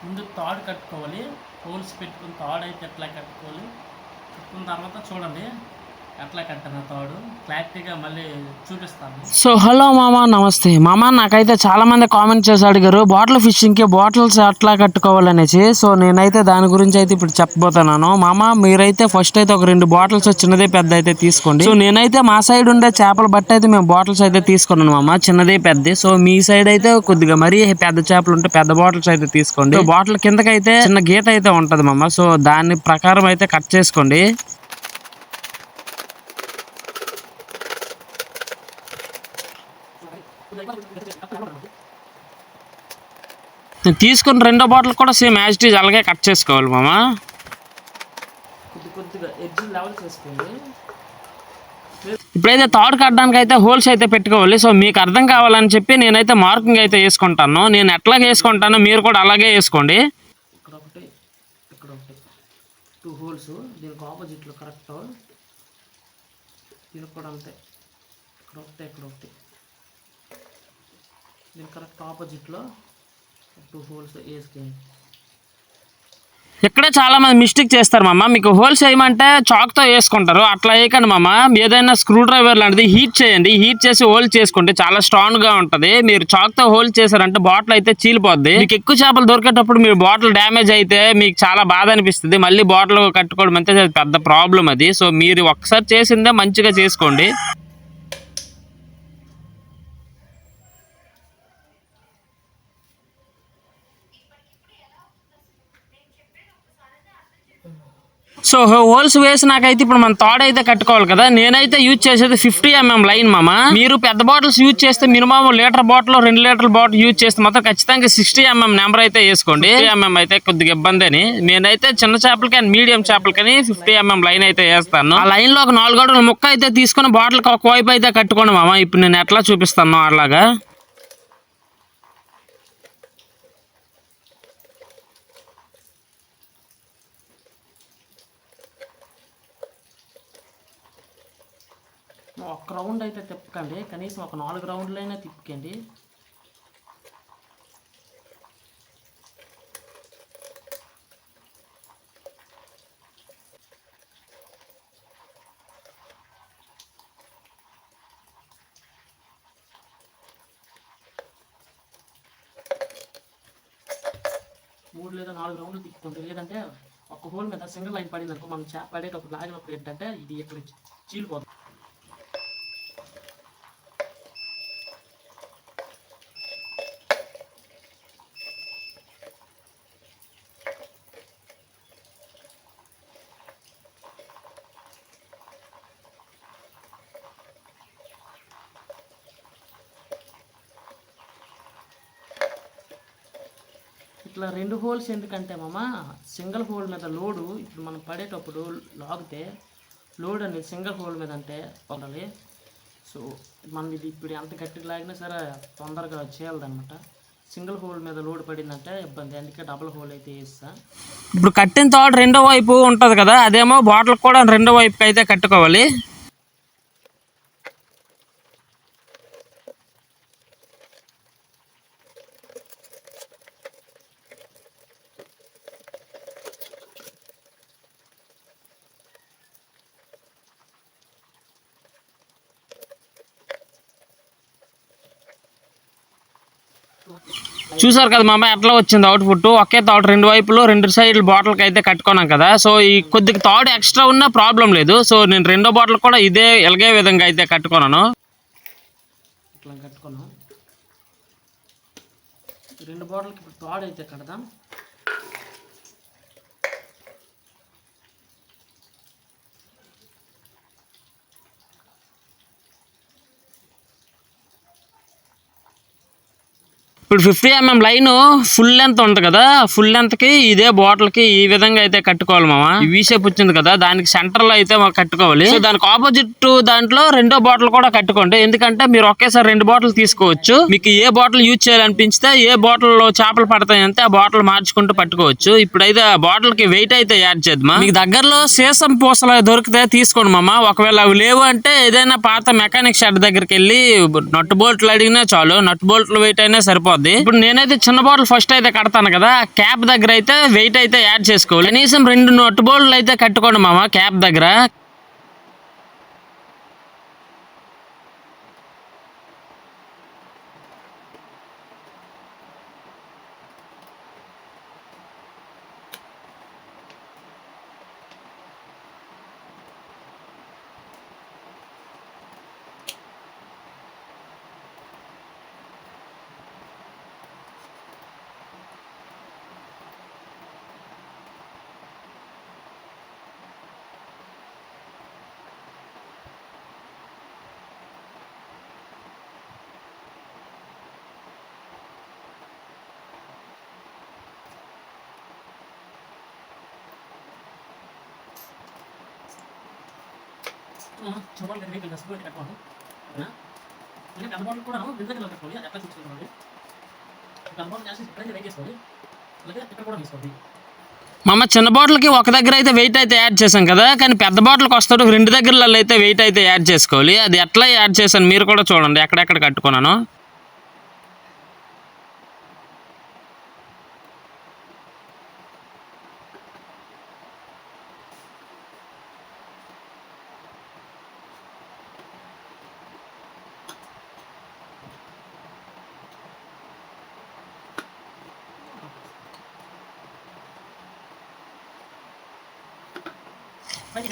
ముందు తాడు కట్టుకోవాలి. హోల్స్ పెట్టుకుని తాడు అయితే ఎట్లా కట్టుకోవాలి చెప్పుకున్న తర్వాత చూడండి ఎట్లా కట్టిన తాడు క్లారిటీగా మళ్ళీ చూపిస్తాను. సో హలో మామ, నమస్తే మామ. నాకైతే చాలా మంది కామెంట్ చేసి అడిగారు బాటిల్ ఫిషింగ్ కి బాటిల్స్ ఎట్లా కట్టుకోవాలనేసి. సో నేనైతే దాని గురించి అయితే ఇప్పుడు చెప్పబోతున్నాను మామ. మీరైతే ఫస్ట్ అయితే ఒక 2 బాటిల్స్ చిన్నదే పెద్ద అయితే తీసుకోండి. సో నేనైతే మా సైడ్ ఉండే చేపలు బట్టి అయితే మేము బాటిల్స్ అయితే తీసుకున్నాను మామ, చిన్నదే పెద్ద. సో మీ సైడ్ అయితే కొద్దిగా మరీ పెద్ద చేపలు ఉంటే పెద్ద బాటిల్స్ అయితే తీసుకోండి. సో బాటిల్ కిందకైతే చిన్న గీత అయితే ఉంటది మామ. సో దాని ప్రకారం అయితే కట్ చేసుకోండి. తీసుకుని రెండో బాటిల్ కూడా సేమ్ యాజ్ ఇట్ ఈజ్ అలాగే కట్ చేసుకోవాలి మామ. కొద్దిగా ఎడ్జ్ లెవెల్ చేసుకోండి. ఇప్పుడైతే తాడు కట్టడానికి అయితే హోల్స్ అయితే పెట్టుకోవాలి. సో మీకు అర్థం కావాలని చెప్పి నేనైతే మార్కింగ్ అయితే వేసుకుంటాను. నేను ఎట్లాగే వేసుకుంటానో మీరు కూడా అలాగే వేసుకోండి. ఇక్కడ ఒకటి 2 హోల్స్ దీనికి ఆపోజిట్లో కరెక్ట్. దీనికి కూడా అంతే, ఇక్కడ ఒకటి దీనికి కరెక్ట్ ఆపోజిట్లో 2 హోల్స్ వేసుకోండి. ఇక్కడే చాలా మంది మిస్టేక్ చేస్తారు మామ. మీకు హోల్స్ వేయమంటే చాక్తో వేసుకుంటారు, అట్లా వేయకండి మామ. ఏదైనా స్క్రూ డ్రైవర్ లాంటిది హీట్ చేయండి. హీట్ చేసి హోల్ చేసుకుంటే చాలా స్ట్రాంగ్ గా ఉంటది. మీరు చాక్తో హోల్ చేశారంటే బాటిల్ అయితే చీలిపోద్ది. మీకు ఎక్కువ చేపలు దొరికేటప్పుడు మీరు బాటిల్ డ్యామేజ్ అయితే మీకు చాలా బాధ అనిపిస్తుంది. మళ్ళీ బాటిల్ కట్టుకోవడం అంటే పెద్ద ప్రాబ్లం అది. సో మీరు ఒక్కసారి చేసిందే మంచిగా చేసుకోండి. సో హోల్స్ వేసినాకైతే ఇప్పుడు మనం తాడు అయితే కట్టుకోవాలి కదా. నేనైతే యూజ్ చేసేది 50 mm లైన్ మామ. మీరు పెద్ద బాటిల్స్ యూజ్ చేస్తే మినిమం లీటర్ బాటిల్ 2 లీటర్ల బాటిల్ యూజ్ చేస్తే మాత్రం ఖచ్చితంగా 60 mm నెంబర్ అయితే వేసుకోండి. 50 mm అయితే కొద్దిగా ఇబ్బంది అని నేనైతే చిన్న చేపలకి అండ్ మీడియం చేపలకని 50 mm లైన్ అయితే వేస్తాను. ఆ లైన్ లో ఒక 4 అడుగుల ముక్క అయితే తీసుకుని బాటిల్ ఒక వైపు అయితే కట్టుకోండి మామ. ఇప్పుడు నేను ఎట్లా చూపిస్తాను అలాగా. ఒక రౌండ్ అయితే తిప్పకండి, కనీసం ఒక 4 రౌండ్లు అయినా తిప్పకండి. మూడు లేదా 4 రౌండ్లు తిప్పుకోండి. లేదంటే ఒక హోల్ మీద సింగిల్ లైన్ పడింది అనుకో, మనం చేప పడేటప్పుడు లాగినప్పుడు ఏంటంటే ఇది ఎక్కడ చీలిపోతుంది. ఇట్లా 2 హోల్స్ ఎందుకంటే మామ, సింగిల్ హోల్ మీద లోడు ఇప్పుడు మనం పడేటప్పుడు లాగితే లోడ్ అనేది సింగిల్ హోల్ మీద అంటే ఉండాలి. సో మనం ఇది ఇప్పుడు ఎంత గట్టిగా లాగినా సరే తొందరగా చేయాలన్నమాట. సింగిల్ హోల్ మీద లోడ్ పడిందంటే ఇబ్బంది, అందుకే డబుల్ హోల్ అయితే వేస్తా. ఇప్పుడు కట్టిన తాడు రెండో వైపు ఉంటది కదా, అదేమో బాటిల్ కూడా రెండో వైపు అయితే కట్టుకోవాలి. చూసారు కదా మామ ఎట్లా వచ్చింది అవుట్పుట్. ఒకే తాడు 2 వైపులు 2 సైడ్లు బాటిల్కి అయితే కట్టుకున్నాం కదా. సో ఈ కొద్దిగా తాడు ఎక్స్ట్రా ఉన్నా ప్రాబ్లం లేదు. సో నేను రెండో బాటిల్ కూడా ఇలాగే విధంగా అయితే కట్టుకున్నాను. ఇట్లా కట్టుకున్నాం. 2 బాటిల్కి ఇప్పుడు తాడు అయితే కడదాం. ఇప్పుడు 50 mm లైన్ ఫుల్ లెంత్ ఉంది కదా, ఫుల్ లెంత్ కి ఇదే బాటిల్ కి ఈ విధంగా అయితే కట్టుకోవాలి మామ. ఈ షేప్ వచ్చింది కదా, దానికి సెంటర్ లో అయితే కట్టుకోవాలి. సో దానికి ఆపోజిట్ దాంట్లో రెండో బాటిల్ కూడా కట్టుకోండి. ఎందుకంటే మీరు ఒకేసారి 2 బాటిల్ తీసుకోవచ్చు. మీకు ఏ బాటిల్ యూజ్ చేయాలనిపించితే ఏ బాటిల్ లో చేపలు పడతాయంటే ఆ బాటిల్ మార్చుకుంటూ పట్టుకోవచ్చు. ఇప్పుడైతే ఆ బాటిల్ కి వెయిట్ అయితే యాడ్ చేద్దాం. మీకు దగ్గరలో సీసం పూసలు దొరికితే తీసుకోండి మామ. ఒకవేళ అవి లేవు అంటే ఏదైనా పాత మెకానిక్ షెడ్ దగ్గరికి వెళ్ళి నట్ బోల్ట్లు అడిగినా చాలు, నట్ బోల్ట్లు వెయిట్ అయినా సరిపోద్ది. మునిగిపోద్ది. ఇప్పుడు నేనైతే చిన్న బాటిల్ ఫస్ట్ అయితే కడతాను కదా, క్యాప్ దగ్గర అయితే వెయిట్ అయితే యాడ్ చేసుకోవాలి. కనీసం 2 నట్టు బోల్ట్లు అయితే కట్టుకోండి మామ క్యాప్ దగ్గర. చిన్న బాటిల్ వెయిట్ కట్టుకోవాలి. పెద్ద బాటిల్ కూడా వింతగా కట్టుకోవాలి. ఎట్లా చూసుకోవాలి, పెద్ద బాటిల్ చేసి ఇక్కడైతే వెయిట్ చేసుకోవాలి, అలాగే ఇక్కడ కూడా తీసుకోవాలి. మా చిన్న బాటిల్కి ఒక దగ్గర అయితే వెయిట్ అయితే యాడ్ చేసాం కదా, కానీ పెద్ద బాటిల్కి వస్తాడు 2 దగ్గరలలో అయితే వెయిట్ అయితే యాడ్ చేసుకోవాలి. అది ఎట్లా యాడ్ చేశాను మీరు కూడా చూడండి ఎక్కడెక్కడ కట్టుకున్నాను.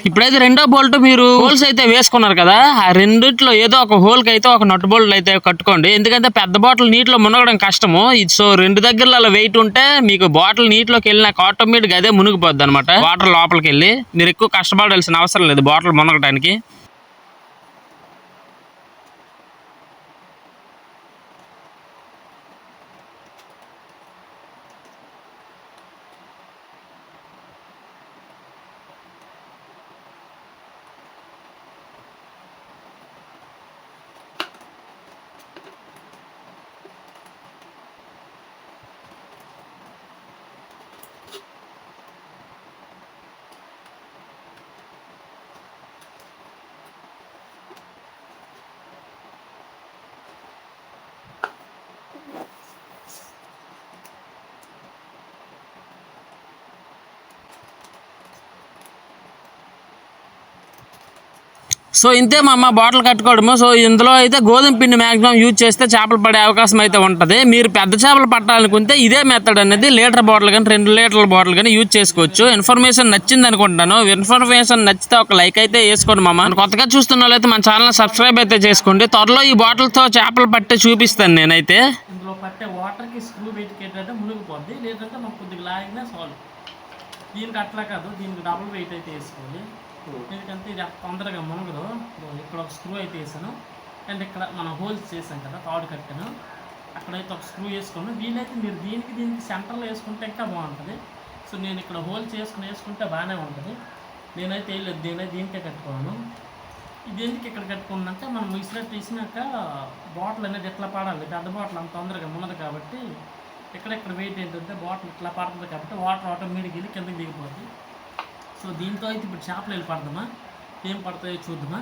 ఇప్పుడైతే రెండో బోల్ట్ మీరు హోల్స్ అయితే వేసుకున్నారు కదా, ఆ రెండిట్లో ఏదో ఒక హోల్ కి అయితే ఒక నట్ బోల్ట్ అయితే కట్టుకోండి. ఎందుకంటే పెద్ద బాటిల్ నీటిలో మునగడం కష్టము. సో 2 దగ్గరలో అలా వెయిట్ ఉంటే మీకు బాటిల్ నీటిలోకి వెళ్ళినాక ఆటోమేటిక్ అదే మునిగిపోద్ది అనమాట. వాటర్ లోపలికి వెళ్ళి మీరు ఎక్కువ కష్టపడాల్సిన అవసరం లేదు బాటిల్ మునగడానికి. సో ఇంతే మా అమ్మ బాటిల్ కట్టుకోవడము. సో ఇందులో అయితే గోధుమ పిండి మాక్సిమం యూజ్ చేస్తే చేపలు పడే అవకాశం అయితే ఉంటుంది. మీరు పెద్ద చేపలు పట్టాలనుకుంటే ఇదే మెథడ్ అనేది లీటర్ బాటిల్ కానీ 2 లీటర్ల బాటిల్ కానీ యూజ్ చేసుకోవచ్చు. ఇన్ఫర్మేషన్ నచ్చింది అనుకుంటాను. ఇన్ఫర్మేషన్ నచ్చితే ఒక లైక్ అయితే వేసుకోండి మామ. కొత్తగా చూస్తున్న వాళ్ళైతే మన ఛానల్ సబ్స్క్రైబ్ అయితే చేసుకోండి. త్వరలో ఈ బాటిల్తో చేపలు పట్టే చూపిస్తాను నేనైతే. ఇందులో పట్టే వాటర్కి స్క్రూ పెట్టుకేటంటే మునిగిపోద్ది, లేదంటే మాకు కొద్దిగా లాగినా సాల్వ్. దీనికి అట్లా కాదు, దీనికి డబుల్ వెయిట్ అయితే వేసుకోవాలి. ఎందుకంటే ఇది తొందరగా మునగదు. ఇక్కడ ఒక స్క్రూ అయితే వేసాను, అండ్ ఇక్కడ మనం హోల్స్ చేసాం కదా తాడు కట్టాను, అక్కడైతే ఒక స్క్రూ వేసుకున్నాను. వీలైతే మీరు దీనికి సెంటర్లో వేసుకుంటే ఇంకా బాగుంటుంది. సో నేను ఇక్కడ హోల్స్ వేసుకుంటే బాగానే ఉంటుంది. నేనైతే వేయలేదు, దీనికే కట్టుకున్నాను. ఇది ఎందుకు ఇక్కడ కట్టుకున్నానంటే మనం తీసినాక బాటిల్ అనేది ఎట్లా పడాలి, పెద్ద బాటిల్ అంత తొందరగా మునదు కాబట్టి ఇక్కడ వెయిట్ ఏంటంటే బాటిల్ ఇట్లా పడుతుంది కాబట్టి వాటర్ ఆటోమేటిక్ వెళ్ళి కిందకి దిగిపోద్ది. సో దీంతో అయితే ఇప్పుడు చేపలు వెళ్ళి పడదామా, ఏం పడతాయో చూద్దామా.